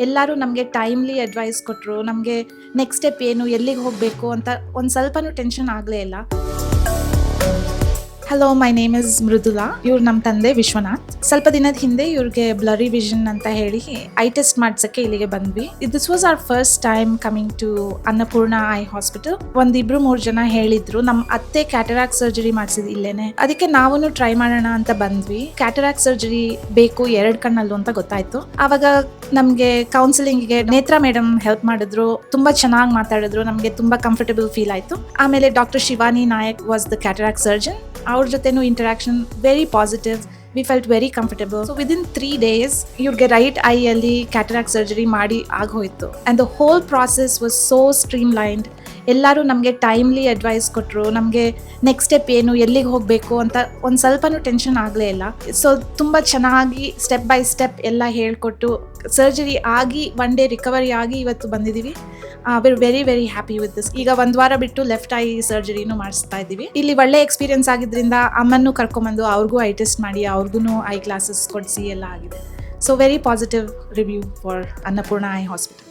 ಎಲ್ಲರೂ ನಮಗೆ timely advice ಕೊಟ್ಟರು. ನಮಗೆ ನೆಕ್ಸ್ಟ್ ಸ್ಟೆಪ್ ಏನು, ಎಲ್ಲಿಗೆ ಹೋಗಬೇಕು ಅಂತ ಒಂದು ಸ್ವಲ್ಪನೂ ಟೆನ್ಷನ್ ಆಗಲೇ ಇಲ್ಲ. Hello, my name is Mridula. ಇವ್ರು ನಮ್ಮ ತಂದೆ ವಿಶ್ವನಾಥ್. ಸ್ವಲ್ಪ ದಿನದ ಹಿಂದೆ ಇವ್ರಿಗೆ ಬ್ಲರಿ ವಿಷನ್ ಅಂತ ಹೇಳಿ ಐ ಟೆಸ್ಟ್ ಮಾಡ್ಸಕ್ಕೆ ಇಲ್ಲಿಗೆ ಬಂದ್ವಿ. This was our first time coming to Annapurna eye hospital. ಒಂದಿಬ್ರು 3 ಜನ ಹೇಳಿದ್ರು. ನಮ್ಮ ಅತ್ತೆ ಕ್ಯಾಟರಾಕ್ಟ್ ಸರ್ಜರಿ ಮಾಡಿಸಿದ್ ಇಲ್ಲೇನೆ, ಅದಕ್ಕೆ ನಾವು ಟ್ರೈ ಮಾಡೋಣ ಅಂತ ಬಂದ್ವಿ. ಕ್ಯಾಟರಾಕ್ಟ್ ಸರ್ಜರಿ ಬೇಕು 2 ಕಣ್ಣಲ್ಲೂ ಅಂತ ಗೊತ್ತಾಯ್ತು. ಆವಾಗ ನಮ್ಗೆ ಕೌನ್ಸಿಲಿಂಗ್ಗೆ ನೇತ್ರ ಮೇಡಮ್ ಹೆಲ್ಪ್ ಮಾಡಿದ್ರು. ತುಂಬಾ ಚೆನ್ನಾಗಿ ಮಾತಾಡಿದ್ರು. ನಮ್ಗೆ ತುಂಬಾ ಕಂಫರ್ಟಬಲ್ ಫೀಲ್ ಆಯ್ತು. ಆಮೇಲೆ doctor Shivani Nayak was the cataract surgeon. ಅವ್ರ ಜೊತೆನೂ interaction very positive. We felt very comfortable. So within 3 days ಇವ್ರಿಗೆ ರೈಟ್ ಐ ಅಲ್ಲಿ ಕ್ಯಾಟರಾಕ್ಟ್ ಸರ್ಜರಿ ಮಾಡಿ ಆಗೋಯ್ತು. And the whole process was so streamlined. ಎಲ್ಲರೂ ನಮಗೆ ಟೈಮ್ಲಿ ಅಡ್ವೈಸ್ ಕೊಟ್ಟರು. ನಮಗೆ ನೆಕ್ಸ್ಟ್ ಸ್ಟೆಪ್ ಏನು, ಎಲ್ಲಿಗೆ ಹೋಗಬೇಕು ಅಂತ ಒಂದು ಸ್ವಲ್ಪನೂ ಟೆನ್ಷನ್ ಆಗಲೇ ಇಲ್ಲ. ಸೊ ತುಂಬ ಚೆನ್ನಾಗಿ ಸ್ಟೆಪ್ ಬೈ ಸ್ಟೆಪ್ ಎಲ್ಲ ಹೇಳ್ಕೊಟ್ಟು ಸರ್ಜರಿ ಆಗಿ 1 day ರಿಕವರಿ ಆಗಿ ಇವತ್ತು ಬಂದಿದ್ದೀವಿ. We're very very happy with this. ಈಗ 1 ವಾರ ಬಿಟ್ಟು ಲೆಫ್ಟ್ ಐ ಸರ್ಜರಿನೂ ಮಾಡಿಸ್ತಾ ಇದ್ದೀವಿ. ಇಲ್ಲಿ ಒಳ್ಳೆ ಎಕ್ಸ್ಪೀರಿಯನ್ಸ್ ಆಗಿದ್ರಿಂದ ಅಮ್ಮನ್ನು ಕರ್ಕೊಂಬಂದು ಅವ್ರಿಗೂ ಐ ಟೆಸ್ಟ್ ಮಾಡಿ ಅವ್ರಿಗೂ ಐ ಕ್ಲಾಸಸ್ ಕೊಡಿಸಿ ಎಲ್ಲ ಆಗಿದೆ. So very positive review for Annapurna eye hospital.